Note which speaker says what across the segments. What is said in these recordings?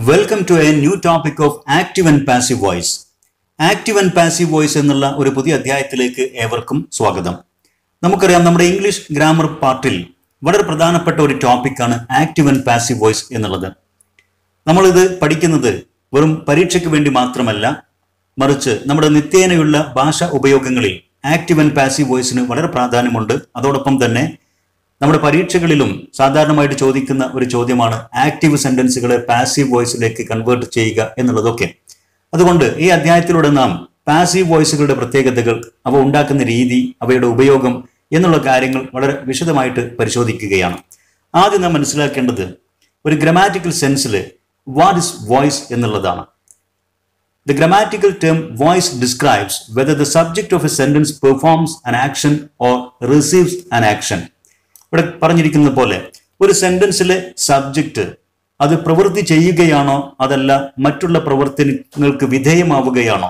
Speaker 1: Welcome to a new topic of active and passive voice. Active and passive voice എന്നുള്ള ഒരു പുതിയ അധ്യായത്തിലേക്ക് ഏവർക്കും സ്വാഗതം. നമുക്കറിയാം നമ്മുടെ ഇംഗ്ലീഷ് ഗ്രാമർ പാർട്ടിൽ വളരെ പ്രധാനപ്പെട്ട ഒരു ടോപ്പിക്കാണ് ആക്റ്റീവ് ആൻഡ് പാസീവ് വോയിസ് എന്നുള്ളത്. നമ്മളിത് പഠിക്കുന്നത് വെറും പരീക്ഷയ്ക്ക് വേണ്ടി മാത്രമല്ല, മറിച്ച് നമ്മുടെ നിത്യേനയുള്ള ഭാഷ ഉപയോഗങ്ങളിൽ ആക്റ്റീവ് ആൻഡ് പാസീവ് വോയിസിന് വളരെ പ്രാധാന്യമുണ്ട്. അതോടൊപ്പം തന്നെ നമ്മുടെ പരീക്ഷകളിലും സാധാരണമായിട്ട് ചോദിക്കുന്ന ഒരു ചോദ്യമാണ് ആക്റ്റീവ് സെന്റൻസുകളെ പാസീവ് വോയിസിലേക്ക് കൺവേർട്ട് ചെയ്യുക എന്നുള്ളതൊക്കെ. അതുകൊണ്ട് ഈ അധ്യായത്തിലൂടെ നാം പാസീവ് വോയിസുകളുടെ പ്രത്യേകതകൾ, അവ ഉണ്ടാക്കുന്ന രീതി, അവയുടെ ഉപയോഗം എന്നുള്ള കാര്യങ്ങൾ വളരെ വിശദമായിട്ട് പരിശോധിക്കുകയാണ്. ആദ്യം നാം മനസ്സിലാക്കേണ്ടത് ഒരു ഗ്രാമാറ്റിക്കൽ സെൻസിൽ വാട്ട് ഇസ് വോയിസ് എന്നുള്ളതാണ്. The grammatical term voice describes whether the subject of a sentence performs an action or receives an action. ഇവിടെ പറഞ്ഞിരിക്കുന്ന പോലെ ഒരു സെന്റൻസിലെ സബ്ജക്റ്റ് അത് പ്രവൃത്തി ചെയ്യുകയാണോ അതല്ല മറ്റുള്ള പ്രവർത്തനങ്ങൾക്ക് വിധേയമാവുകയാണോ,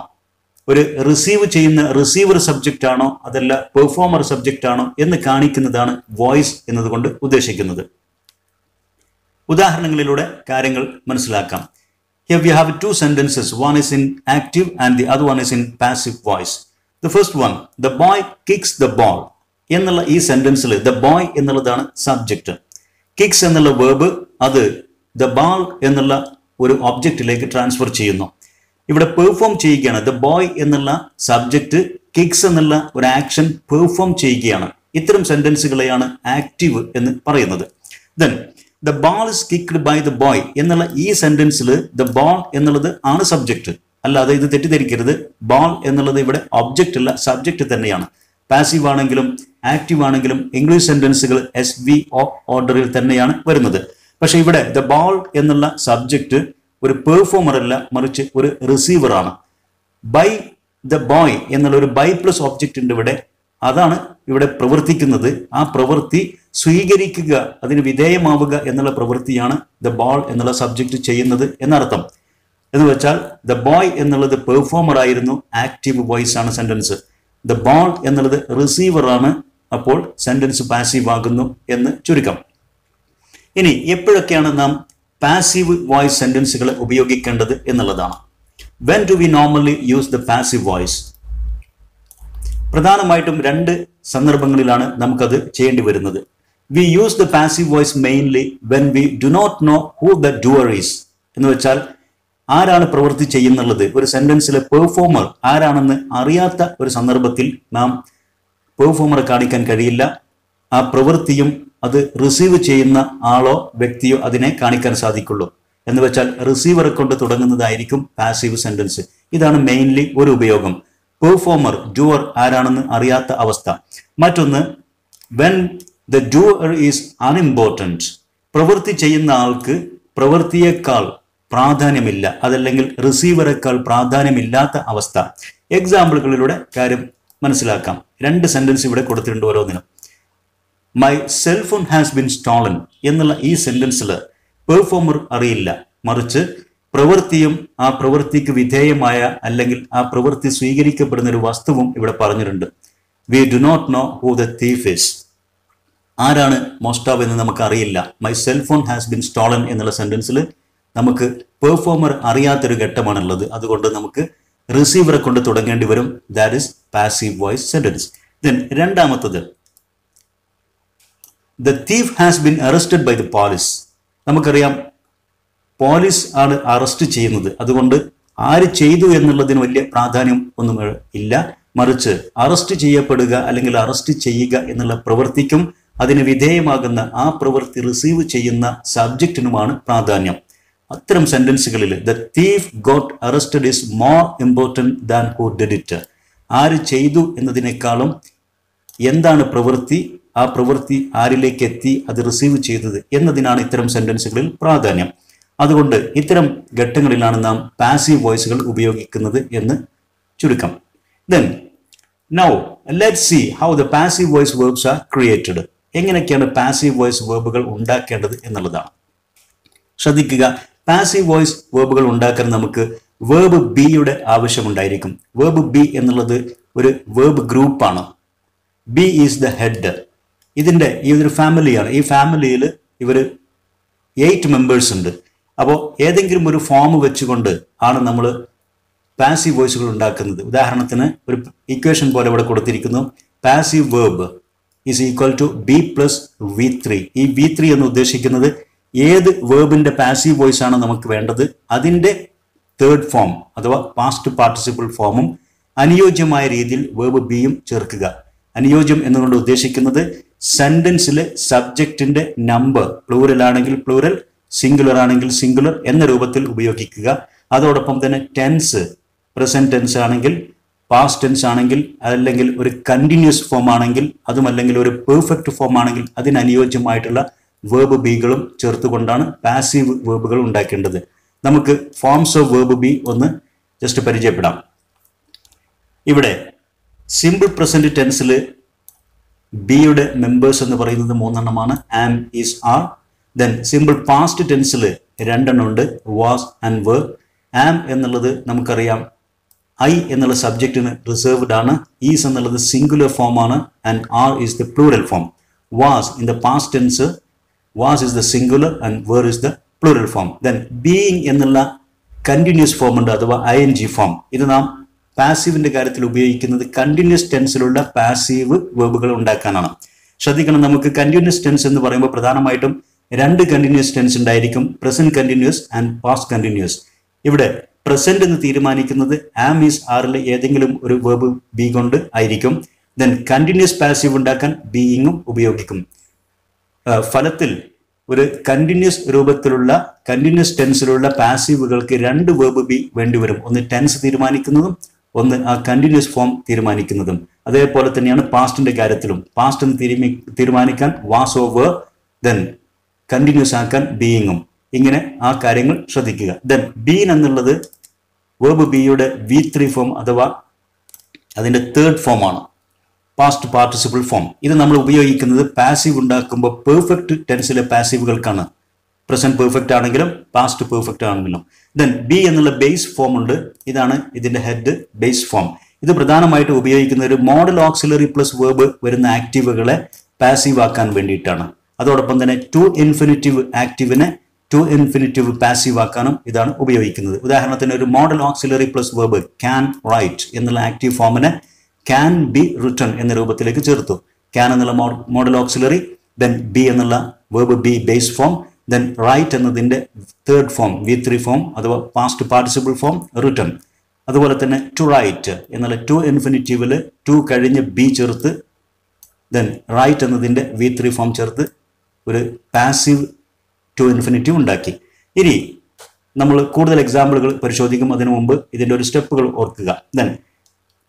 Speaker 1: ഒരു റിസീവ് ചെയ്യുന്ന റിസീവർ സബ്ജക്റ്റ് ആണോ അതല്ല പെർഫോമർ സബ്ജക്റ്റ് ആണോ എന്ന് കാണിക്കുന്നതാണ് വോയിസ് എന്നതുകൊണ്ട് ഉദ്ദേശിക്കുന്നത്. ഉദാഹരണങ്ങളിലൂടെ കാര്യങ്ങൾ മനസ്സിലാക്കാം. Here we have two sentences. One is in active and the other one is in passive voice. The first one, the boy kicks the ball. എന്നുള്ള ഈ സെന്റൻസിൽ ദ ബോയ് എന്നുള്ളതാണ് സബ്ജക്റ്റ്. കിക്സ് എന്നുള്ള വേർബ് അത് ദ ബാൾ എന്നുള്ള ഒരു ഒബ്ജക്റ്റിലേക്ക് transfer ചെയ്യുന്നു. ഇവിടെ perform ചെയ്യുകയാണ്. ദ ബോയ് എന്നുള്ള സബ്ജക്റ്റ് കിക്സ് എന്നുള്ള ഒരു ആക്ഷൻ പെർഫോം ചെയ്യുകയാണ്. ഇത്തരം സെന്റൻസുകളെയാണ് ആക്റ്റീവ് എന്ന് പറയുന്നത്. Then the ball is kicked by the boy എന്നുള്ള ഈ സെന്റൻസിൽ ദ ബാൾ എന്നുള്ളത് ആണ് സബ്ജക്റ്റ്. അല്ലാതെ ഇത് തെറ്റിദ്ധരിക്കരുത്, ബാൾ എന്നുള്ളത് ഇവിടെ ഒബ്ജക്റ്റ് അല്ല, സബ്ജക്റ്റ് തന്നെയാണ്. പാസീവ് ആണെങ്കിലും ആക്റ്റീവ് ആണെങ്കിലും ഇംഗ്ലീഷ് സെന്റൻസുകൾ SVO ഓർഡറിൽ തന്നെയാണ് വരുന്നത്. പക്ഷെ ഇവിടെ ദ ബാൾ എന്നുള്ള സബ്ജക്റ്റ് ഒരു പെർഫോമർ അല്ല, മറിച്ച് ഒരു റിസീവർ ആണ്. ബൈ ദ ബോയ് എന്നുള്ള ഒരു ബൈ പ്ലസ് ഒബ്ജക്റ്റ് ഉണ്ട് ഇവിടെ, അതാണ് ഇവിടെ പ്രവർത്തിക്കുന്നത്. ആ പ്രവൃത്തി സ്വീകരിക്കുക, അതിന് വിധേയമാവുക എന്നുള്ള പ്രവൃത്തിയാണ് ദ ബാൾ എന്നുള്ള സബ്ജക്റ്റ് ചെയ്യുന്നത് എന്നർത്ഥം. എന്ന് വെച്ചാൽ ദ ബോയ് എന്നുള്ളത് പെർഫോമർ ആയിരുന്നു, ആക്റ്റീവ് വോയിസ് ആണ് സെന്റൻസ്. ദ ബോൾ എന്നുള്ളത് റിസീവർ ആണ്, അപ്പോൾ സെന്റൻസ് പാസീവ് ആകുന്നു എന്ന് ചുരുക്കം. ഇനി എപ്പോഴൊക്കെയാണ് നാം പാസീവ് വോയിസ് സെന്റൻസുകൾ ഉപയോഗിക്കേണ്ടത് എന്നുള്ളതാണ്. When do we normally use the passive voice? പ്രധാനമായിട്ടും രണ്ട് സന്ദർഭങ്ങളിലാണ് നമുക്കത് ചെയ്യേണ്ടി വരുന്നത്. We use the passive voice mainly when we do not know who the doer is. എന്ന് വെച്ചാൽ ആരാണ് പ്രവൃത്തി ചെയ്യുന്നുള്ളത്, ഒരു സെന്റൻസിലെ പെർഫോമർ ആരാണെന്ന് അറിയാത്ത ഒരു സന്ദർഭത്തിൽ നാം പെർഫോമറെ കാണിക്കാൻ കഴിയില്ല. ആ പ്രവൃത്തിയും അത് റിസീവ് ചെയ്യുന്ന ആളോ വ്യക്തിയോ അതിനെ കാണിക്കാൻ സാധിക്കുള്ളൂ. എന്ന് വെച്ചാൽ റിസീവറെ കൊണ്ട് തുടങ്ങുന്നതായിരിക്കും പാസീവ് സെന്റൻസ്. ഇതാണ് മെയിൻലി ഒരു ഉപയോഗം. പെർഫോമർ ഡൂവർ ആരാണെന്ന് അറിയാത്ത അവസ്ഥ. മറ്റൊന്ന്, when the doer is unimportant, പ്രവൃത്തി ചെയ്യുന്ന ആൾക്ക് പ്രവൃത്തിയേക്കാൾ പ്രാധാന്യമില്ല, അതല്ലെങ്കിൽ റിസീവറേക്കാൾ പ്രാധാന്യമില്ലാത്ത അവസ്ഥ. എക്സാമ്പിളുകളിലൂടെ കാര്യം മനസ്സിലാക്കാം. രണ്ട് സെന്റൻസ് ഇവിടെ കൊടുത്തിട്ടുണ്ട് ഓരോന്നിനും. My cellphone has been stolen എന്നുള്ള ഈ സെന്റൻസിൽ പെർഫോമർ അറിയില്ല, മറിച്ച് പ്രവൃത്തിയും ആ പ്രവൃത്തിക്ക് വിധേയമായ അല്ലെങ്കിൽ ആ പ്രവൃത്തി സ്വീകരിക്കപ്പെടുന്ന ഒരു വസ്തുവും ഇവിടെ പറഞ്ഞിട്ടുണ്ട്. We do not know who the thief is. ആരാണ് മോഷ്ടാവ് എന്ന് നമുക്ക് അറിയില്ല. My cellphone has been stolen എന്നുള്ള സെന്റൻസിൽ നമുക്ക് പെർഫോമർ അറിയാത്തൊരു ഘട്ടമാണുള്ളത്. അതുകൊണ്ട് നമുക്ക് റിസീവറെ കൊണ്ട് തുടങ്ങേണ്ടി വരും. That is passive voice sentence. Then രണ്ടാമത്തത്, the thief has been arrested by the police. നമുക്കറിയാം പോലീസ് ആണ് അറസ്റ്റ് ചെയ്യുന്നത്. അതുകൊണ്ട് ആര് ചെയ്തു എന്നുള്ളതിന് വലിയ പ്രാധാന്യം ഒന്നും ഇല്ല, മറിച്ച് അറസ്റ്റ് ചെയ്യപ്പെടുക അല്ലെങ്കിൽ അറസ്റ്റ് ചെയ്യുക എന്നുള്ള പ്രവൃത്തിക്കും അതിന് വിധേയമാകുന്ന ആ പ്രവൃത്തി റിസീവ് ചെയ്യുന്ന സബ്ജക്റ്റിനുമാണ് പ്രാധാന്യം. അത്തരം സെന്റൻസുകളിൽ the thief got arrested is more important than who did it. ആര് ചെയ്തു എന്നതിനേക്കാളും എന്താണ് പ്രവൃത്തി, ആ പ്രവൃത്തി ആരിലേക്ക് എത്തി, അത് റിസീവ് ചെയ്തത് എന്നതിനാണ് ഇത്തരം സെന്റൻസുകളിൽ പ്രാധാന്യം. അതുകൊണ്ട് ഇത്തരം ഘട്ടങ്ങളിലാണ് നാം പാസീവ് വോയിസുകൾ ഉപയോഗിക്കുന്നത് എന്ന് ചുരുക്കം. Then now let's see how the passive voice verbs are created. എങ്ങനെയൊക്കെയാണ് പാസീവ് വോയിസ് വേർബുകൾ ഉണ്ടാക്കേണ്ടത് എന്നുള്ളതാണ്. ശ്രദ്ധിക്കുക, പാസീവ് വോയിസ് വേർബുകൾ ഉണ്ടാക്കാൻ നമുക്ക് വേർബ് ബിയുടെ ആവശ്യമുണ്ടായിരിക്കും. വേർബ് ബി എന്നുള്ളത് ഒരു വേർബ് ഗ്രൂപ്പാണ്. B is the head. ഇതിൻ്റെ ഈ ഒരു ഫാമിലിയാണ്. ഈ ഫാമിലിയിൽ ഇവർ 8 മെമ്പേഴ്സ് ഉണ്ട്. അപ്പോൾ ഏതെങ്കിലും ഒരു ഫോം വെച്ചുകൊണ്ട് ആണ് നമ്മൾ പാസീവ് വോയിസുകൾ ഉണ്ടാക്കുന്നത്. ഉദാഹരണത്തിന് ഒരു ഇക്വേഷൻ പോലെ ഇവിടെ കൊടുത്തിരിക്കുന്നു. Passive verb is equal to be plus V3. ഈ V3 എന്ന് ഉദ്ദേശിക്കുന്നത് ഏത് വേർബിന്റെ പാസീവ് വോയിസ് ആണ് നമുക്ക് വേണ്ടത് അതിന്റെ തേർഡ് ഫോം അഥവാ പാസ്റ്റ് പാർട്ടിസിപ്പിൾ ഫോമും അനുയോജ്യമായ രീതിയിൽ വേർബ് ബിയും ചേർക്കുക. അനുയോജ്യം എന്നുകൊണ്ട് ഉദ്ദേശിക്കുന്നത് സെന്റൻസിലെ സബ്ജക്റ്റിന്റെ നമ്പർ പ്ലൂറൽ ആണെങ്കിൽ പ്ലൂറൽ, സിംഗുലർ ആണെങ്കിൽ സിംഗുലർ എന്ന രൂപത്തിൽ ഉപയോഗിക്കുക. അതോടൊപ്പം തന്നെ ടെൻസ് പ്രസന്റ് ടെൻസ് ആണെങ്കിൽ, പാസ്റ്റ് ടെൻസ് ആണെങ്കിൽ, അല്ലെങ്കിൽ ഒരു കണ്ടിന്യൂസ് ഫോം ആണെങ്കിൽ, അതുമല്ലെങ്കിൽ ഒരു പെർഫെക്റ്റ് ഫോം ആണെങ്കിൽ അതിനനുയോജ്യമായിട്ടുള്ള വേർബ് ബികളും ചേർത്തുകൊണ്ടാണ് പാസീവ് വേർബുകൾ ഉണ്ടാക്കേണ്ടത്. നമുക്ക് ഫോംസ് ഓഫ് വേർബ് ബി ഒന്ന് ജസ്റ്റ് പരിചയപ്പെടാം. ഇവിടെ സിമ്പിൾ പ്രസന്റ് ടെൻസിൽ ബിയുടെ മെമ്പേഴ്സ് എന്ന് പറയുന്നത് 3 എണ്ണമാണ്. Am, is, are. Then simple past ടെൻസിൽ 2 എണ്ണം ഉണ്ട്, വാസ് ആൻഡ് വർ. ആം എന്നുള്ളത് നമുക്കറിയാം ഐ എന്നുള്ള സബ്ജക്റ്റിന് റിസർവ്ഡ് ആണ്. ഈസ് എന്നുള്ളത് സിംഗുലർ ഫോം ആണ് and are is the plural form. Was in the past tense, was is the singular and were is the plural form. Then being എന്നുള്ള കണ്ടിന്യൂസ് ഫോം ഉണ്ട് അഥവാ ING ഫോം. ഇത് നാം പാസീവിന്റെ കാര്യത്തിൽ ഉപയോഗിക്കുന്നത് കണ്ടിന്യൂസ് ടെൻസിലുള്ള പാസീവ് വേർബുകൾ ഉണ്ടാക്കാനാണ്. ശ്രദ്ധിക്കണം, നമുക്ക് കണ്ടിന്യൂസ് ടെൻസ് എന്ന് പറയുമ്പോൾ പ്രധാനമായിട്ടും 2 കണ്ടിന്യൂസ് ടെൻസ് ഉണ്ടായിരിക്കും, present continuous and past continuous. ഇവിടെ പ്രസന്റ് എന്ന് തീരുമാനിക്കുന്നത് ആം, ഈസ്, ആറിൽ ഏതെങ്കിലും ഒരു വേർബ് ബി കൊണ്ട് ആയിരിക്കും. ദെൻ കണ്ടിന്യൂസ് പാസീവ് ഉണ്ടാക്കാൻ ബീയിങ്ങും ഉപയോഗിക്കും. ഫലത്തിൽ ഒരു കണ്ടിന്യൂസ് രൂപത്തിലുള്ള കണ്ടിന്യൂസ് ടെൻസിലുള്ള പാസീവുകൾക്ക് 2 വേർബ് ബി വേണ്ടിവരും. ഒന്ന് ടെൻസ് തീരുമാനിക്കുന്നതും ഒന്ന് ആ കണ്ടിന്യൂസ് ഫോം തീരുമാനിക്കുന്നതും. അതേപോലെ തന്നെയാണ് പാസ്റ്റിന്റെ കാര്യത്തിലും. പാസ്റ്റ് എന്ന് തീരുമാനിക്കാൻ വാസ് ഓവർ, ദെൻ കണ്ടിന്യൂസ് ആക്കാൻ ബീയിങ്ങും. ഇങ്ങനെ ആ കാര്യങ്ങൾ ശ്രദ്ധിക്കുക. ദെൻ ബീൻ എന്നുള്ളത് വേർബ് ബിയുടെ V3 ഫോം അഥവാ അതിന്റെ തേർഡ് ഫോം ആണ്, പാസ്റ്റ് പാർട്ടിസിപ്പിൾ ഫോം. ഇത് നമ്മൾ ഉപയോഗിക്കുന്നത് പാസീവ് ഉണ്ടാക്കുമ്പോൾ പെർഫെക്റ്റ് ടെൻസിലെ പാസീവുകൾക്കാണ്. പ്രസന്റ് പെർഫെക്റ്റ് ആണെങ്കിലും പാസ്റ്റ് പെർഫെക്റ്റ് ആണെങ്കിലും. ദെൻ ബി എന്നുള്ള ബേസ് ഫോം ഉണ്ട്. ഇതാണ് ഇതിന്റെ ഹെഡ്, ബേസ് ഫോം. ഇത് പ്രധാനമായിട്ട് ഉപയോഗിക്കുന്ന ഒരു മോഡൽ ഓക്സിലറി പ്ലസ് വേർബ് വരുന്ന ആക്റ്റീവുകളെ പാസീവ് ആക്കാൻ വേണ്ടിയിട്ടാണ്. അതോടൊപ്പം തന്നെ ടു ഇൻഫിനിറ്റീവ് ആക്റ്റീവിനെ ടു ഇൻഫിനിറ്റീവ് പാസീവ് ആക്കാനും ഇതാണ് ഉപയോഗിക്കുന്നത്. ഉദാഹരണത്തിന് ഒരു modal auxiliary plus verb can write എന്നുള്ള ആക്റ്റീവ് ഫോമിനെ ക്യാൻ ബി റിട്ടൺ എന്ന രൂപത്തിലേക്ക് ചേർത്തു. ക്യാൻ എന്നുള്ള മോഡൽ ഓക്സിലറി, ദെൻ ബി എന്നുള്ള verb be base form, then write എന്നതിന്റെ തേർഡ് ഫോം V3 ഫോം അഥവാ പാസ്റ്റ് പാർട്ടിസിപ്പിൾ ഫോം റിട്ടൺ. അതുപോലെ തന്നെ ടു റൈറ്റ് എന്നുള്ള ടു ഇൻഫിനിറ്റീവില് ടു കഴിഞ്ഞ് ബി ചേർത്ത് ദെൻ റൈറ്റ് എന്നതിന്റെ V3 ഫോം ചേർത്ത് ഒരു പാസീവ് ടു ഇൻഫിനിറ്റീവ് ഉണ്ടാക്കി. ഇനി നമ്മൾ കൂടുതൽ എക്സാമ്പിളുകൾ പരിശോധിക്കും. അതിനു മുമ്പ് ഇതിന്റെ ഒരു സ്റ്റെപ്പുകൾ ഓർക്കുക. Then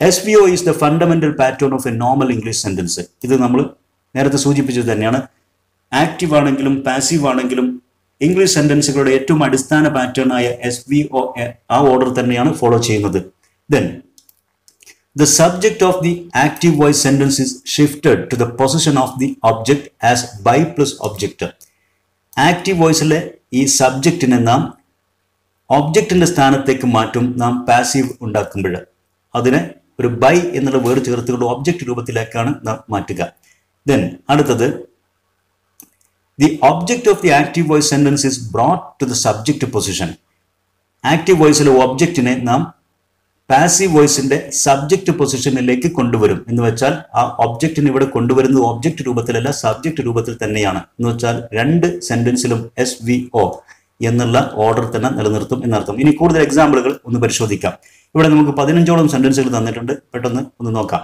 Speaker 1: SVO is the fundamental pattern of A normal English sentence. ഇത് നമ്മൾ നേരത്തെ സൂചിപ്പിച്ചത് തന്നെയാണ്. ആക്റ്റീവ് ആണെങ്കിലും പാസീവ് ആണെങ്കിലും ഇംഗ്ലീഷ് സെന്റൻസുകളുടെ ഏറ്റവും അടിസ്ഥാന പാറ്റേൺ ആയ SVO ആ ഓർഡർ തന്നെയാണ് ഫോളോ ചെയ്യുന്നത്. Then the subject of the active voice sentence is shifted to the position of the object as by plus object. Active വോയിസിലെ ഈ സബ്ജക്റ്റിനെ നാം ഒബ്ജക്റ്റിന്റെ സ്ഥാനത്തേക്ക് മാറ്റും നാം പാസീവ് ഉണ്ടാക്കുമ്പോൾ. അതിനെ ഒരു ബൈ എന്നുള്ള വേർഡ് ചേർത്തുകൊണ്ട് ഒബ്ജക്റ്റ് രൂപത്തിലേക്കാണ് നാം മാറ്റുക. ദെൻ അടുത്തത് the object of the active voice sentence is brought to the subject position. Active വോയിസിലെ ഒബ്ജക്റ്റിനെ നാം പാസീവ് വോയിസിന്റെ സബ്ജക്റ്റ് പൊസിഷനിലേക്ക് കൊണ്ടുവരും. എന്ന് വെച്ചാൽ ആ ഒബ്ജക്റ്റിന് ഇവിടെ കൊണ്ടുവരുന്നത് ഒബ്ജക്റ്റ് രൂപത്തിലല്ല, സബ്ജക്റ്റ് രൂപത്തിൽ തന്നെയാണ്. എന്ന് വെച്ചാൽ 2 സെന്റൻസിലും SVO എന്നുള്ള ഓർഡർ തന്നെ നിലനിർത്തും എന്നർത്ഥം. ഇനി കൂടുതൽ എക്സാമ്പിളുകൾ ഒന്ന് പരിശോധിക്കാം. ഇവിടെ നമുക്ക് 15ഓളം സെന്റൻസുകൾ തന്നിട്ടുണ്ട്. പെട്ടെന്ന് ഒന്ന് നോക്കാം.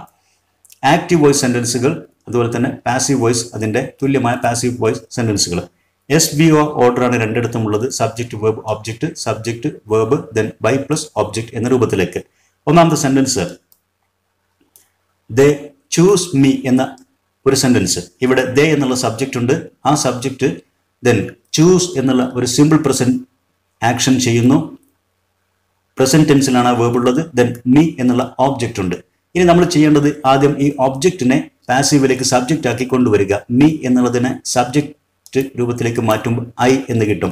Speaker 1: ആക്റ്റീവ് വോയിസ് സെന്റൻസുകൾ, അതുപോലെ തന്നെ പാസീവ് വോയിസ് അതിന്റെ തുല്യമായ പാസീവ് വോയിസ് സെന്റൻസുകൾ. SVO ഓർഡറാണ് രണ്ടിടത്തും ഉള്ളത്. Subject verb object, subject verb then bye plus object എന്ന രൂപത്തിലേക്ക്. ഒന്നാമത്തെ സെന്റൻസ് ദേ ചൂസ് മീ എന്ന ഒരു സെന്റൻസ്. ഇവിടെ ദേ എന്നുള്ള സബ്ജക്റ്റ് ഉണ്ട്. ആ സബ്ജക്റ്റ് ദെൻ ചൂസ് എന്നുള്ള ഒരു സിമ്പിൾ പ്രസന്റ് ആക്ഷൻ ചെയ്യുന്നു. പ്രസന്റ് ടെൻസിലാണ് ആ വേർബ് ഉള്ളത്. ദെൻ മീ എന്നുള്ള ഓബ്ജക്റ്റ് ഉണ്ട്. ഇനി നമ്മൾ ചെയ്യേണ്ടത് ആദ്യം ഈ ഒബ്ജക്റ്റിനെ പാസീവിലേക്ക് സബ്ജക്റ്റ് ആക്കി കൊണ്ടുവരിക. മീ എന്നുള്ളതിനെ സബ്ജക്റ്റ് രൂപത്തിലേക്ക് മാറ്റുമ്പോൾ ഐ എന്ന് കിട്ടും.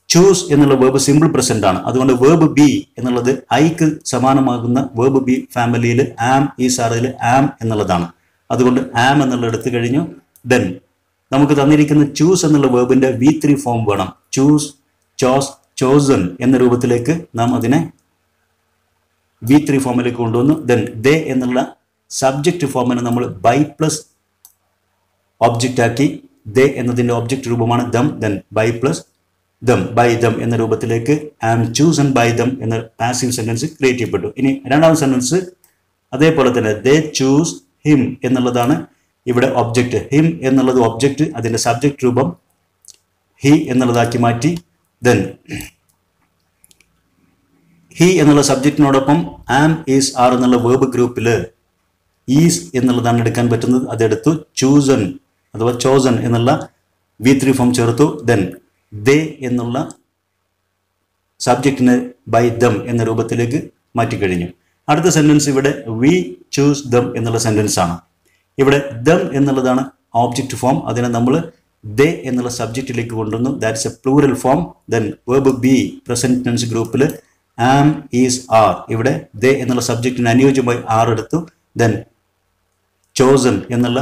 Speaker 1: ചൂസ് എന്നുള്ള വേർബ് സിമ്പിൾ പ്രസന്റ് ആണ്. അതുകൊണ്ട് വേർബ് ബി എന്നുള്ളത് ഐക്ക് സമാനമാകുന്ന വേർബ് ബി ഫാമിലിയിൽ ആം ഈസ് ആറിൽ ആം എന്നുള്ളതാണ്. അതുകൊണ്ട് ആം എന്നുള്ള എടുത്തു കഴിഞ്ഞു. ദെൻ നമുക്ക് തന്നിരിക്കുന്ന ചൂസ് എന്നുള്ള വേർബിന്റെ V3 ഫോം വേണം. ചൂസ് chosen എന്ന രൂപത്തിലേക്ക് നാം അതിനെ V3 ഫോമിലേക്ക് കൊണ്ടുവന്നു. ദെൻ they എന്നുള്ള സബ്ജക്റ്റ് ഫോമിനെ നമ്മൾ by പ്ലസ് ഒബ്ജക്റ്റ് ആക്കി. they എന്നതിൻ്റെ ഒബ്ജക്റ്റ് രൂപമാണ് them. Then by plus them, by them എന്ന രൂപത്തിലേക്ക് I am chosen by them എന്ന പാസീവ് സെന്റൻസ് ക്രിയേറ്റ് ചെയ്യപ്പെട്ടു. ഇനി രണ്ടാമത്തെ സെന്റൻസ് അതേപോലെ തന്നെ they choose him എന്നുള്ളതാണ് ഇവിടെ ഒബ്ജക്റ്റ്. ഹിം എന്നുള്ളത് ഒബ്ജക്റ്റ്, അതിൻ്റെ സബ്ജക്റ്റ് രൂപം he എന്നുള്ളതാക്കി മാറ്റി. ദെൻ he എന്നുള്ള സബ്ജക്റ്റിനോടൊപ്പം am, is, are എന്നുള്ള വേർബ് ഗ്രൂപ്പിൽ is എന്നുള്ളതാണ് എടുക്കാൻ പറ്റുന്നത്. അതെടുത്തു. chosen അഥവാ chosen എന്നുള്ള V3 ഫോം ചേർത്തു. ദെൻ they എന്നുള്ള സബ്ജക്റ്റിനെ by them എന്ന രൂപത്തിലേക്ക് മാറ്റിക്കഴിഞ്ഞു. അടുത്ത സെന്റൻസ് ഇവിടെ we choose them എന്നുള്ള സെന്റൻസ് ആണ്. ഇവിടെ them എന്നുള്ളതാണ് ഓബ്ജക്റ്റ് ഫോം. അതിനെ നമ്മൾ they എന്നുള്ള സബ്ജക്റ്റിലേക്ക് കൊണ്ടുവന്നു. That's a plural form. Then verb be present tense ഗ്രൂപ്പിൽ am, is, are. ഇവിടെ they എന്നുള്ള സബ്ജക്റ്റിന് അനുയോജ്യമായി are എടുത്തു. ദെൻ chosen എന്നുള്ള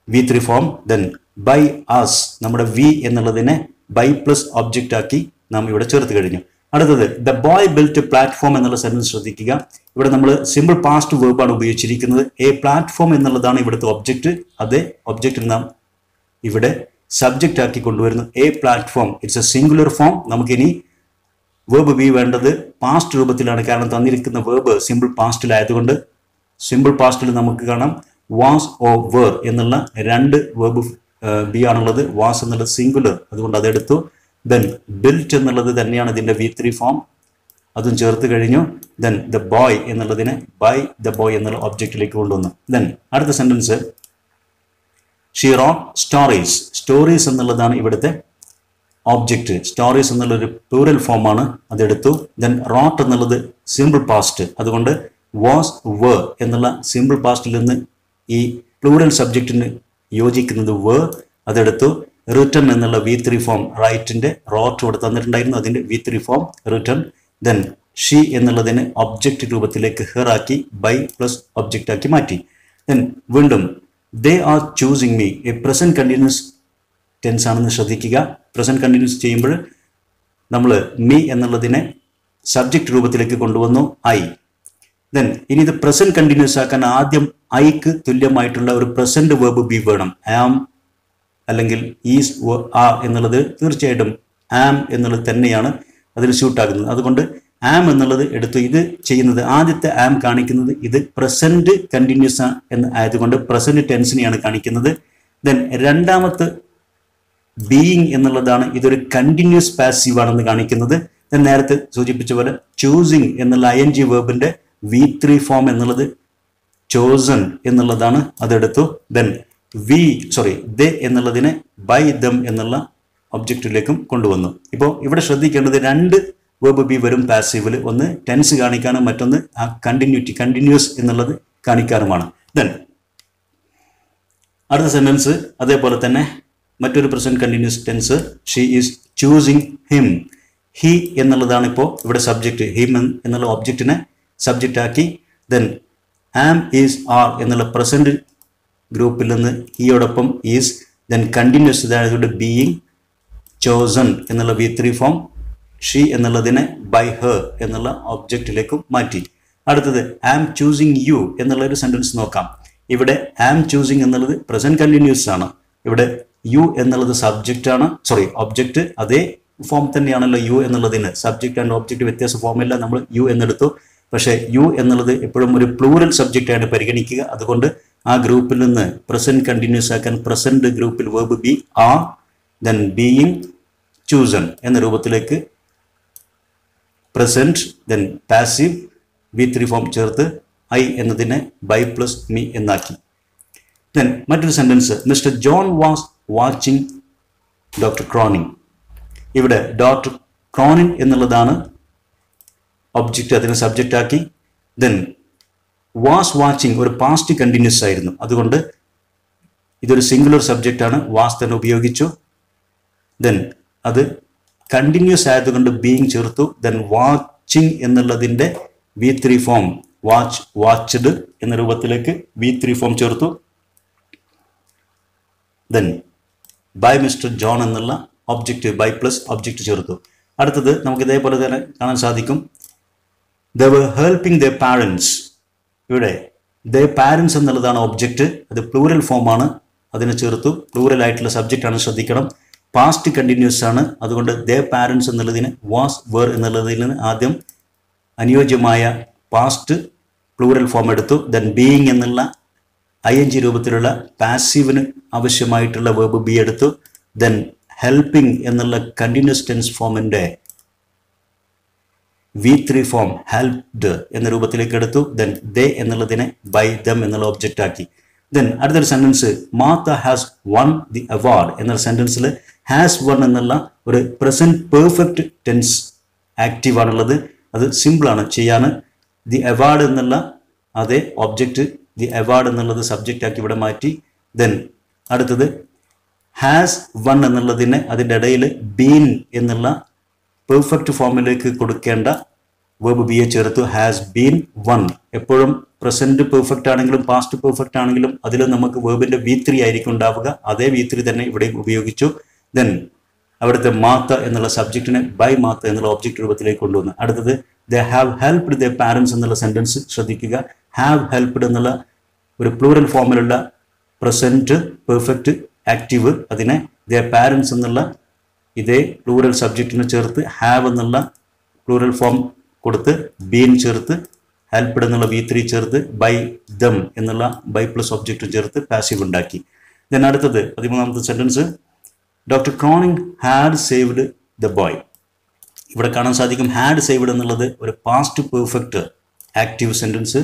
Speaker 1: V3 ഫോം. ദെൻ by us നമ്മുടെ V എന്നുള്ളതിനെ by പ്ലസ് ഒബ്ജക്റ്റ് ആക്കി നാം ഇവിടെ ചേർത്ത് കഴിഞ്ഞു. അടുത്തത് ദ ബോയ് ബിൽറ്റ് പ്ലാറ്റ്ഫോം എന്നുള്ള സെന്റൻസ് ശ്രദ്ധിക്കുക. ഇവിടെ നമ്മൾ സിമ്പിൾ പാസ്റ്റ് വേർബാണ് ഉപയോഗിച്ചിരിക്കുന്നത്. എ പ്ലാറ്റ്ഫോം എന്നുള്ളതാണ് ഇവിടുത്തെ ഒബ്ജക്റ്റ്. അതേ ഒബ്ജക്റ്റിൽ നാം ഇവിടെ സബ്ജക്റ്റ് ആക്കി കൊണ്ടുവരുന്നു. A platform it's A singular form. നമുക്കിനി വേർബ് ബി വേണ്ടത് പാസ്റ്റ് രൂപത്തിലാണ്. കാരണം തന്നിരിക്കുന്ന വേർബ് സിമ്പിൾ പാസ്റ്റിലായതുകൊണ്ട് സിമ്പിൾ പാസ്റ്റിൽ നമുക്ക് കാണാം വാസ് ഓ വേർ എന്നുള്ള രണ്ട് വേർബ് ബി ആണുള്ളത്. വാസ് എന്നുള്ളത് സിംഗുലർ, അതുകൊണ്ട് അതെടുത്തു. ദെൻ ബിൽറ്റ് എന്നുള്ളത് തന്നെയാണ് ഇതിൻ്റെ V3 ഫോം, അതും ചേർത്ത് കഴിഞ്ഞു. ദെൻ ദ ബോയ് എന്നുള്ളതിനെ ബൈ ദ ബോയ് എന്നുള്ള ഒബ്ജക്റ്റിലേക്ക് കൊണ്ടുവന്നു. ദെൻ അടുത്ത sentence she wrote stories. Stories എന്നുള്ളതാണ് ഇവിടുത്തെ ഒബ്ജക്റ്റ്. സ്റ്റോറീസ് എന്നുള്ളൊരു പ്ലൂറൽ ഫോമാണ്, അതെടുത്തു. ദെൻ റോട്ട് എന്നുള്ളത് സിമ്പിൾ പാസ്റ്റ്, അതുകൊണ്ട് വാസ് വേർ എന്നുള്ള സിമ്പിൾ പാസ്റ്റിൽ നിന്ന് ഈ പ്ലൂറൽ സബ്ജക്റ്റിന് യോജിക്കുന്നത് വേർ, അതെടുത്തു. റിട്ടൺ എന്നുള്ള V3 ഫോം റൈറ്റിന്റെ റോട്ട് ഇവിടെ തന്നിട്ടുണ്ടായിരുന്നു, അതിന്റെ V3 form written. Then she എന്നുള്ളതിന് ഒബ്ജക്റ്റ് രൂപത്തിലേക്ക് ഹെർ ആക്കി ബൈ പ്ലസ് ഒബ്ജക്റ്റ് ആക്കി മാറ്റി. ദെൻ വീണ്ടും they are choosing me. A present continuous tense ആണെന്ന് ശ്രദ്ധിക്കുക. പ്രസന്റ് കണ്ടിന്യൂസ് ചെയ്യുമ്പോൾ നമ്മൾ മീ എന്നുള്ളതിനെ സബ്ജക്റ്റ് രൂപത്തിലേക്ക് കൊണ്ടുവന്നു ഐ. ദെൻ ഇനി ഇത് പ്രസന്റ് കണ്ടിന്യൂസ് ആക്കാൻ ആദ്യം ഐക്ക് തുല്യമായിട്ടുള്ള ഒരു പ്രസന്റ് വേർബ് ബി വേണം. ആം അല്ലെങ്കിൽ ഈസ് ആർ എന്നുള്ളത് തീർച്ചയായിട്ടും ആം എന്നുള്ളത് തന്നെയാണ് അതിൽ സ്യൂട്ടാകുന്നത്. അതുകൊണ്ട് ആം എന്നുള്ളത് എടുത്തു. ഇത് ചെയ്യുന്നത് ആദ്യത്തെ ആം കാണിക്കുന്നത് ഇത് പ്രസന്റ് കണ്ടിന്യൂസ് എന്ന് ആയതുകൊണ്ട് പ്രസന്റ് ടെൻസിനെയാണ് കാണിക്കുന്നത്. ദെൻ രണ്ടാമത്തെ ബീയിങ് എന്നുള്ളതാണ് ഇതൊരു കണ്ടിന്യൂസ് പാസീവ് ആണെന്ന് കാണിക്കുന്നത്. ഞാൻ നേരത്തെ സൂചിപ്പിച്ച പോലെ ചൂസിങ് എന്നുള്ള ING വേർബിന്റെ V3 ഫോം എന്നുള്ളത് ചോസൺ എന്നുള്ളതാണ്, അതെടുത്തു. ദെൻ ദേ എന്നുള്ളതിനെ ബൈ ദം എന്നുള്ള ഒബ്ജക്റ്റിലേക്കും കൊണ്ടുവന്നു. ഇപ്പോൾ ഇവിടെ ശ്രദ്ധിക്കേണ്ടത് രണ്ട് വേർബ് ബി വരും പാസീവിൽ. ഒന്ന് ടെൻസ് കാണിക്കാനും മറ്റൊന്ന് ആ കണ്ടിന്യൂസ് എന്നുള്ളത് കാണിക്കാനുമാണ്. ദെൻ അടുത്ത സെന്റൻസ് അതേപോലെ തന്നെ മറ്റൊരു present continuous tense she is choosing him. He എന്നുള്ളതാണ് ഇപ്പോൾ ഇവിടെ സബ്ജക്റ്റ്. ഹിം എന്നുള്ള ഒബ്ജക്റ്റിനെ സബ്ജക്റ്റ് ആക്കി. ദെൻ ആം, ഈസ്, ആർ എന്നുള്ള പ്രസന്റ് ഗ്രൂപ്പിൽ നിന്ന് ഈയോടൊപ്പം ഈസ്. ദെൻ കണ്ടിന്യൂസ് ഇതായതുകൊണ്ട് ബീയിങ് ചോസൺ എന്നുള്ള V3 ഫോം. ഷീ എന്നുള്ളതിനെ ബൈ ഹെർ എന്നുള്ള ഒബ്ജക്റ്റിലേക്കും മാറ്റി. അടുത്തത് ആം ചൂസിങ് യു എന്നുള്ള ഒരു സെന്റൻസ് നോക്കാം. ഇവിടെ ആം ചൂസിങ് എന്നുള്ളത് പ്രസന്റ് കണ്ടിന്യൂസ് ആണ്. ഇവിടെ യു എന്നുള്ളത് സബ്ജക്റ്റ് ആണ്, ഒബ്ജക്റ്റ്. അതേ ഫോം തന്നെയാണല്ലോ യു എന്നുള്ളതിന്. സബ്ജക്റ്റ് ആൻഡ് ഒബ്ജക്റ്റ് വ്യത്യാസ ഫോമില്ല, നമ്മൾ യു എന്നെടുത്തു. പക്ഷേ യു എന്നുള്ളത് എപ്പോഴും ഒരു പ്ലൂറൽ സബ്ജക്റ്റ് ആണ് പരിഗണിക്കുക. അതുകൊണ്ട് ആ ഗ്രൂപ്പിൽ നിന്ന് പ്രസന്റ് കണ്ടിന്യൂസ് ആക്കാൻ പ്രസന്റ് ഗ്രൂപ്പിൽ verb be are, then being, chosen എന്ന രൂപത്തിലേക്ക് present, then passive V3 form ചേർത്ത് ഐ എന്നതിനെ ബൈ പ്ലസ് മീ എന്നാക്കി. ദെൻ മറ്റൊരു sentence Mister John was watching doctor Cronin. ഇവിടെ ഡോക്ടർ ക്രോണിൻ എന്നുള്ളതാണ് ഒബ്ജക്റ്റ്, അതിനെ സബ്ജക്റ്റ് ആക്കി. ദെൻ വാസ് വാച്ചിങ് ഒരു പാസ്റ്റ് കണ്ടിന്യൂസ് ആയിരുന്നു, അതുകൊണ്ട് ഇതൊരു സിംഗുലർ സബ്ജക്റ്റ് ആണ്, വാസ് തന്നെ ഉപയോഗിച്ചു. ദെൻ അത് കണ്ടിന്യൂസ് ആയതുകൊണ്ട് ബീയിങ് ചേർത്തു. ദെൻ വാച്ചിങ് എന്നുള്ളതിൻ്റെ V3 ഫോം വാച്ച്, വാച്ച്ഡ് എന്ന രൂപത്തിലേക്ക് V3 ഫോം ചേർത്തു. ദെൻ ബൈ മിസ്റ്റർ ജോൺ എന്നുള്ള ഒബ്ജക്റ്റ് ബൈ പ്ലസ് ഒബ്ജക്റ്റ് ചേർത്തു. അടുത്തത് നമുക്ക് ഇതേപോലെ തന്നെ കാണാൻ സാധിക്കും. They were helping their parents. ഇവിടെ their parents എന്നുള്ളതാണ് ഒബ്ജക്റ്റ്. അത് പ്ലൂറൽ ഫോമാണ്. അതിനെ ചേർത്തു. പ്ലൂറൽ ആയിട്ടുള്ള സബ്ജക്റ്റ് ആണ്, ശ്രദ്ധിക്കണം. പാസ്റ്റ് കണ്ടിന്യൂസ് ആണ്. അതുകൊണ്ട് their parents എന്നുള്ളതിന് was were എന്നുള്ളതിന് ആദ്യം അനുയോജ്യമായ പാസ്റ്റ് പ്ലൂറൽ ഫോം എടുത്തു. ദെൻ ബീയിങ് എന്നുള്ള ing രൂപത്തിലുള്ള പാസീവിന് ആവശ്യമായിട്ടുള്ള വേർബ് ബി എടുത്തു. ദെൻ ഹെൽപ്പിംഗ് എന്നുള്ള കണ്ടിന്യൂസ് ടെൻസ് ഫോമിന്റെ V3 ഫോം ഹെൽപ്ഡ് എന്ന രൂപത്തിലേക്ക് എടുത്തു. ദെൻ ദേ എന്നുള്ളതിനെ ബൈ ദം എന്നുള്ള ഒബ്ജക്റ്റ് ആക്കി. ദെൻ അടുത്തൊരു sentence, Martha has one the award എന്നുള്ള സെന്റൻസിൽ ഹാസ് വൺ എന്നുള്ള ഒരു പ്രസന്റ് പെർഫെക്റ്റ് ടെൻസ് ആക്റ്റീവ് ആണുള്ളത്. അത് സിമ്പിളാണ് ചെയ്യാൻ. ദി അവാർഡ് എന്നുള്ള അതേ ഒബ്ജക്റ്റ് ദി അവാർഡ് എന്നുള്ളത് സബ്ജക്റ്റ് ആക്കി ഇവിടെ മാറ്റി. ദെൻ അടുത്തത് ഹാസ് വൺ എന്നുള്ളതിനെ അതിൻ്റെ ഇടയിൽ ബീൻ എന്നുള്ള പെർഫെക്റ്റ് ഫോമിലേക്ക് കൊടുക്കേണ്ട വേർബ് ബിയെ ചേർത്തു. Has been one. എപ്പോഴും പ്രസന്റ് പെർഫെക്റ്റ് ആണെങ്കിലും പാസ്റ്റ് പെർഫെക്റ്റ് ആണെങ്കിലും അതിൽ നമുക്ക് വേർബിന്റെ V3 ആയിരിക്കും ഉണ്ടാവുക. അതേ V3 തന്നെ ഇവിടെയും ഉപയോഗിച്ചു. ദെൻ അവിടുത്തെ മാത്ത എന്നുള്ള സബ്ജക്റ്റിനെ ബൈ മാത്ത എന്നുള്ള ഒബ്ജക്റ്റ് രൂപത്തിലേക്ക് കൊണ്ടുവന്നു. അടുത്തത് they have helped the parents എന്നുള്ള സെന്റൻസ് ശ്രദ്ധിക്കുക. ഹാവ് ഹെൽപ്ഡ് എന്നുള്ള ഒരു പ്ലൂറൽ ഫോമിലുള്ള പ്രസന്റ് പെർഫെക്റ്റ് ആക്റ്റീവ്, അതിനെ ദ പാരൻസ് എന്നുള്ള ഇതേ പ്ലൂറൽ സബ്ജക്റ്റിനെ ചേർത്ത് ഹാവ് എന്നുള്ള പ്ലൂറൽ ഫോം കൊടുത്ത് ബീൻ ചേർത്ത് ഹെൽപ്ഡ് എന്നുള്ള V3 ചേർത്ത് ബൈ ദം എന്നുള്ള ബൈ പ്ലസ് ഒബ്ജക്റ്റും ചേർത്ത് പാസീവ് ഉണ്ടാക്കി. ദെൻ അടുത്തത് 13ാമത്തെ sentence, doctor Cronin had saved the boy. ഇവിടെ കാണാൻ സാധിക്കും ഹാഡ് സേവ്ഡ് എന്നുള്ളത് ഒരു past perfect active sentence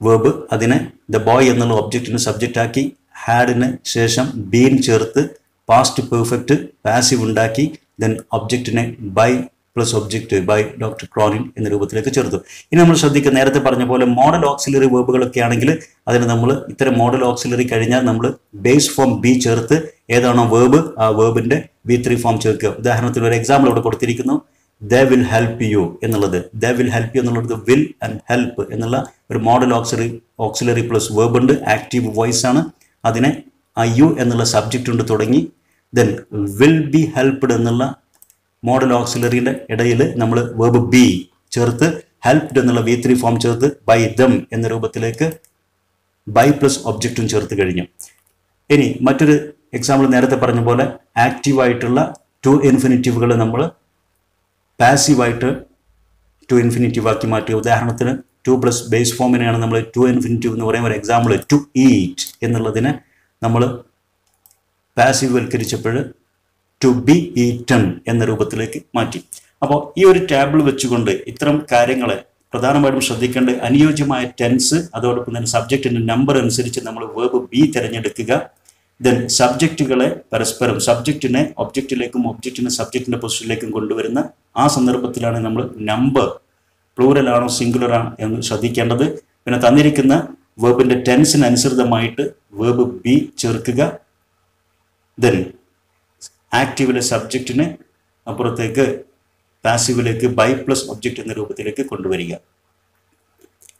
Speaker 1: verb, അതിനെ ദ ബോയ് എന്നുള്ള ഒബ്ജക്റ്റിന് സബ്ജക്റ്റ് ആക്കി ഹാഡിന് ശേഷം ബീൻ ചേർത്ത് പാസ്റ്റ് പെർഫെക്റ്റ് പാസീവ് ഉണ്ടാക്കി. ദെൻ ഒബ്ജക്റ്റിനെ by plus object by doctor Cronin എന്ന രൂപത്തിലേക്ക് ചേർത്തു. ഇനി നമ്മൾ ശ്രദ്ധിക്കുക, നേരത്തെ പറഞ്ഞ പോലെ മോഡൽ ഓക്സിലറി വേർബുകളൊക്കെ ആണെങ്കിൽ അതിന് നമ്മൾ ഇത്തരം മോഡൽ ഓക്സിലറി കഴിഞ്ഞാൽ നമ്മൾ ബേസ് ഫോം ബി ചേർത്ത് ഏതാണോ വേർബ് ആ വേർബിന്റെ V3 ഫോം ചേർക്കുക. ഉദാഹരണത്തിന് ഒരു എക്സാമ്പിൾ ഇവിടെ കൊടുത്തിരിക്കുന്നു. ദേ വിൽ ഹെൽപ്പ് യു എന്നുള്ളത്, ദേ വിൽ ഹെൽപ്പ് യു എന്നുള്ളത് വിൽ ആൻഡ് ഹെൽപ്പ് എന്നുള്ള ഒരു മോഡൽ ഓക്സിലറി പ്ലസ് വേർബ് ഉണ്ട്, ആക്റ്റീവ് വോയിസ് ആണ്. അതിനെ ആ യു എന്നുള്ള സബ്ജക്റ്റ് കൊണ്ട് തുടങ്ങി. ദെൻ വിൽ ബി ഹെൽപ്ഡ് എന്നുള്ള മോഡൽ ഓക്സിലറിയുടെ ഇടയിൽ നമ്മൾ വേർബ് ബി ചേർത്ത് ഹെൽപ്ഡ് എന്നുള്ള V3 ഫോം ചേർത്ത് ബൈ ദം എന്ന രൂപത്തിലേക്ക് ബൈ പ്ലസ് ഒബ്ജക്റ്റും ചേർത്ത് കഴിഞ്ഞു. ഇനി മറ്റൊരു എക്സാമ്പിൾ നേരത്തെ പറഞ്ഞ പോലെ ആക്റ്റീവായിട്ടുള്ള ടു ഇൻഫിനിറ്റീവുകൾ നമ്മൾ പാസീവായിട്ട് ടു ഇൻഫിനിറ്റീവ് ആക്കി മാറ്റുക. ഉദാഹരണത്തിന് ടു പ്ലസ് ബേസ് ഫോമിനെയാണ് നമ്മൾ ടു ഇൻഫിനിറ്റീവ് എന്ന് പറയുന്ന ഒരു എക്സാമ്പിൾ. ടു ഈറ്റ് എന്നുള്ളതിനെ നമ്മൾ പാസീവ് വൽക്കരിച്ചപ്പോൾ ടു ബി ഈറ്റൺ എന്ന രൂപത്തിലേക്ക് മാറ്റി. അപ്പോൾ ഈ ഒരു ടേബിൾ വെച്ചുകൊണ്ട് ഇത്തരം കാര്യങ്ങളെ പ്രധാനമായിട്ടും ശ്രദ്ധിക്കേണ്ട അനുയോജ്യമായ ടെൻസ്, അതോടൊപ്പം തന്നെ സബ്ജക്റ്റിന്റെ നമ്പർ അനുസരിച്ച് നമ്മൾ വേർബ് ബി തിരഞ്ഞെടുക്കുക. ദെൻ സബ്ജക്റ്റുകളെ പരസ്പരം സബ്ജക്റ്റിനെ ഒബ്ജക്റ്റിലേക്കും ഒബ്ജക്റ്റിനെ സബ്ജക്റ്റിന്റെ പൊസിഷനിലേക്കും കൊണ്ടുവരുന്ന ആ സന്ദർഭത്തിലാണ് നമ്മൾ നമ്പർ പ്ലൂറൽ ആണോ സിംഗുലർ ആണോ എന്ന് ശ്രദ്ധിക്കേണ്ടത്. പിന്നെ തന്നിരിക്കുന്ന വേർബിന്റെ ടെൻസിന് അനുസൃതമായിട്ട് വേർബ് ബി ചേർക്കുക. ദെൻ ആക്റ്റീവിലെ സബ്ജക്റ്റിനെ അപ്പുറത്തേക്ക് പാസീവിലേക്ക് ബൈ പ്ലസ് ഒബ്ജക്റ്റ് എന്ന രൂപത്തിലേക്ക് കൊണ്ടുവരിക.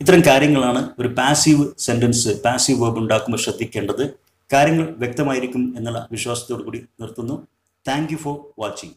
Speaker 1: ഇത്തരം കാര്യങ്ങളാണ് ഒരു പാസീവ് സെന്റൻസ് പാസീവ് വേർബ് ഉണ്ടാക്കുമ്പോൾ ശ്രദ്ധിക്കേണ്ടത്. കാര്യങ്ങൾ വ്യക്തമായിരിക്കും എന്നുള്ള വിശ്വാസത്തോടു കൂടി നിർത്തുന്നു. Thank you for watching.